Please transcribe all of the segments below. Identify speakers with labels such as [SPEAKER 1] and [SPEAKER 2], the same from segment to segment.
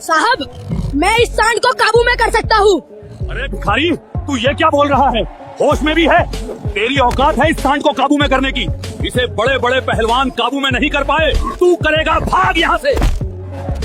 [SPEAKER 1] साहब, मैं इस सांड को काबू में कर सकता हूँ।
[SPEAKER 2] अरे भिखारी, तू ये क्या बोल रहा है? होश में भी है? तेरी औकात है इस सांड को काबू में करने की? इसे बड़े बड़े पहलवान काबू में नहीं कर पाए, तू करेगा? भाग यहाँ से।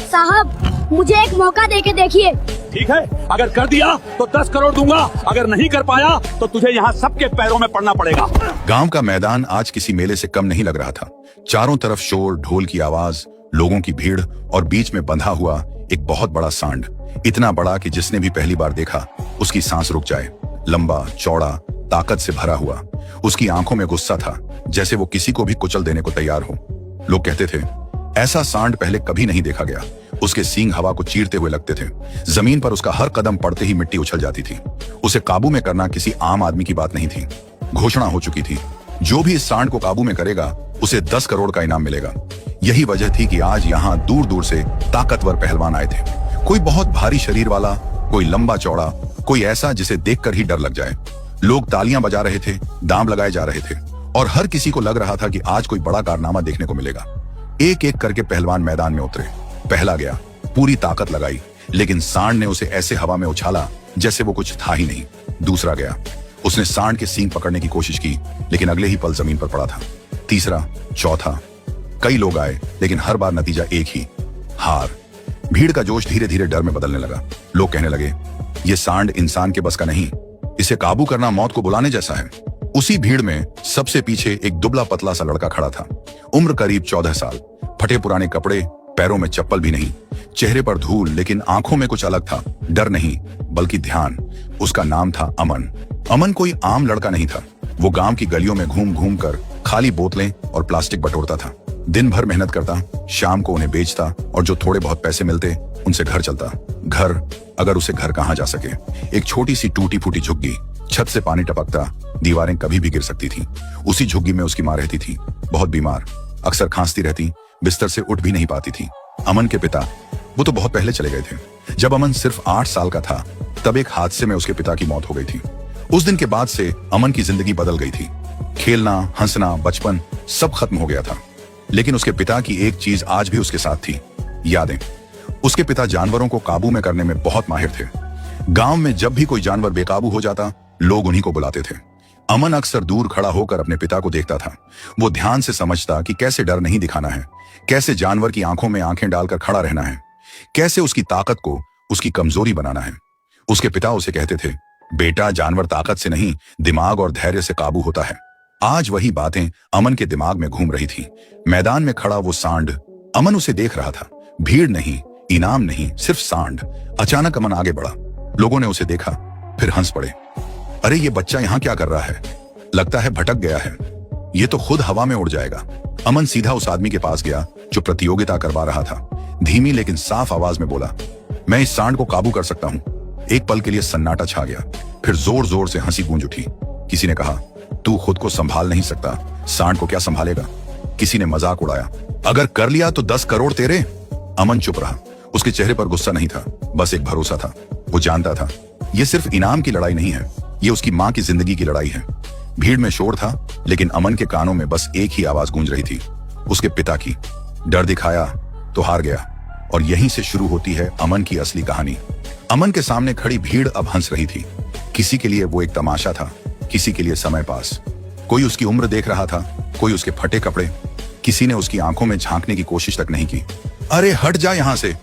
[SPEAKER 1] साहब, मुझे एक मौका देके देखिए।
[SPEAKER 2] ठीक है, अगर कर दिया तो 10 करोड़ दूंगा, अगर नहीं कर पाया तो तुझे यहाँ सबके पैरों में पड़ना पड़ेगा।
[SPEAKER 3] गांव का मैदान आज किसी मेले से कम नहीं लग रहा था। चारों तरफ शोर, ढोल की आवाज, लोगों की भीड़ और बीच में बंधा हुआ एक बहुत बड़ा सांड। इतना बड़ा कि जिसने भी पहली बार देखा उसकी सांस रुक जाए। लंबा, चौड़ा, ताकत से भरा हुआ। उसकी आंखों में गुस्सा था, जैसे वो किसी को भी कुचल देने को तैयार हो। लोग कहते थे ऐसा सांड पहले कभी नहीं देखा गया। उसके सींग हवा को चीरते हुए लगते थे। जमीन पर उसका हर कदम पड़ते ही मिट्टी उछल जाती थी। उसे काबू में करना किसी आम आदमी की बात नहीं थी। घोषणा हो चुकी थी, जो भी इस सांड को काबू में करेगा उसे 10 करोड़ का इनाम मिलेगा। यही वजह थी कि आज यहाँ दूर दूर से ताकतवर पहलवान आए थे। कोई बहुत भारी शरीर वाला, कोई लंबा चौड़ा, कोई ऐसा जिसे देखकर ही डर लग जाए। लोग तालियां बजा रहे थे, दांव लगाए जा रहे थे और हर किसी को लग रहा था कि आज कोई बड़ा कारनामा देखने को मिलेगा। एक एक करके पहलवान मैदान में उतरे। पहला गया, पूरी ताकत लगाई, लेकिन सांड ने उसे ऐसे हवा में उछाला जैसे वो कुछ था ही नहीं। दूसरा गया, उसने सांड के सींग पकड़ने की कोशिश की, लेकिन अगले ही पल जमीन पर पड़ा था। तीसरा, चौथा, कई लोग आए, लेकिन हर बार नतीजा एक ही, हार। भीड़ का जोश धीरे धीरे डर में बदलने लगा। लोग कहने लगे ये सांड इंसान के बस का नहीं, इसे काबू करना मौत को बुलाने जैसा है। उसी भीड़ में सबसे पीछे एक दुबला पतला सा लड़का खड़ा था। उम्र करीब 14 साल, फटे पुराने कपड़े, पैरों में चप्पल भी नहीं, चेहरे पर धूल, लेकिन आंखों में कुछ अलग था। डर नहीं, बल्कि ध्यान। उसका नाम था अमन। अमन कोई आम लड़का नहीं था। वो गांव की गलियों में घूम घूम कर खाली बोतलें और प्लास्टिक बटोरता था। दिन भर मेहनत करता, शाम को उन्हें बेचता और जो थोड़े बहुत पैसे मिलते उनसे घर चलता। घर, अगर उसे घर कहाँ जा सके। एक छोटी सी टूटी फूटी झुग्गी, छत से पानी टपकता, दीवारें कभी भी गिर सकती थी। उसी झुग्गी में उसकी माँ रहती थी, बहुत बीमार, अक्सर खांसती रहती, बिस्तर से उठ भी नहीं पाती थी। अमन के पिता, वो तो बहुत पहले चले गए थे। जब अमन सिर्फ 8 साल का था तब एक हादसे में उसके पिता की मौत हो गई थी। उस दिन के बाद से अमन की जिंदगी बदल गई थी। खेलना, हंसना, बचपन सब खत्म हो गया था। लेकिन उसके पिता की एक चीज आज भी उसके साथ थी, यादें। उसके पिता जानवरों को काबू में करने में बहुत माहिर थे। गांव में जब भी कोई जानवर बेकाबू हो जाता, लोग उन्हीं को बुलाते थे। अमन अक्सर दूर खड़ा होकर अपने पिता को देखता था। वो ध्यान से समझता कि कैसे डर नहीं दिखाना है, कैसे जानवर की आंखों में आंखें डालकर खड़ा रहना है, कैसे उसकी ताकत को उसकी कमजोरी बनाना है। उसके पिता उसे कहते थे, बेटा, जानवर ताकत से नहीं, दिमाग और धैर्य से काबू होता है। आज वही बातें अमन के दिमाग में घूम रही थी। मैदान में खड़ा वो सांड, अमन उसे देख रहा था। भीड़ नहीं, इनाम नहीं, सिर्फ सांड। अचानक अमन आगे बढ़ा। लोगों ने उसे देखा, फिर हंस पड़े। अरे ये बच्चा यहाँ क्या कर रहा है? लगता है भटक गया है, ये तो खुद हवा में उड़ जाएगा। अमन सीधा उस आदमी के पास गया जो प्रतियोगिता करवा रहा था। धीमी लेकिन साफ आवाज में बोला, मैं इस सांड को काबू कर सकता हूँ। एक पल के लिए सन्नाटा छा गया, फिर जोर जोर से हंसी गूंज उठी। किसी ने कहा, तू खुद को संभाल नहीं सकता, सांड को क्या संभालेगा? किसी ने मजाक उड़ाया, अगर कर लिया तो 10 करोड़ तेरे। अमन चुप रहा। उसके चेहरे पर गुस्सा नहीं था, बस एक भरोसा था। वो जानता था ये सिर्फ इनाम की लड़ाई नहीं है, ये उसकी माँ की जिंदगी की लड़ाई है। भीड़ में शोर था, लेकिन अमन के कानों में बस एक ही आवाज गूंज रही थी, उसके पिता की। डर दिखाया तो हार गया। और यहीं से शुरू होती है अमन की असली कहानी। अमन के सामने खड़ी भीड़ अब हंस रही थी। किसी के लिए वो एक तमाशा था, किसी के लिए समय पास। कोई उसकी उम्र देख रहा था, कोई उसके फटे कपड़े। किसी ने उसकी आंखों में झांकने की कोशिश तक नहीं की। अरे हट जा यहां से,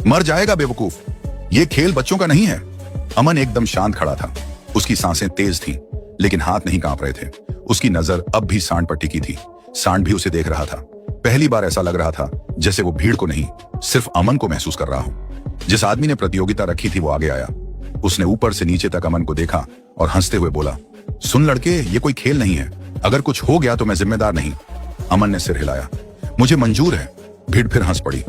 [SPEAKER 3] मर जाएगा बेवकूफ, ये खेल बच्चों का नहीं है। अमन एकदम शांत खड़ा था। उसकी सांसें तेज थीं, लेकिन हाथ नहीं कांप रहे थे। उसकी नजर अब भी सांड पर टिकी थी। सांड भी उसे देख रहा था। पहली बार ऐसा लग रहा था जैसे वो भीड़ को नहीं, सिर्फ अमन को महसूस कर रहा हो। जिस आदमी ने प्रतियोगिता रखी थी वो आगे आया। उसने ऊपर से नीचे तक अमन को देखा और हंसते हुए बोला, सुन लड़के, ये कोई खेल नहीं है, अगर कुछ हो गया तो मैं जिम्मेदार नहीं। अमन ने सिर हिलाया, मुझे मंजूर है। भीड़ फिर हंस पड़ी।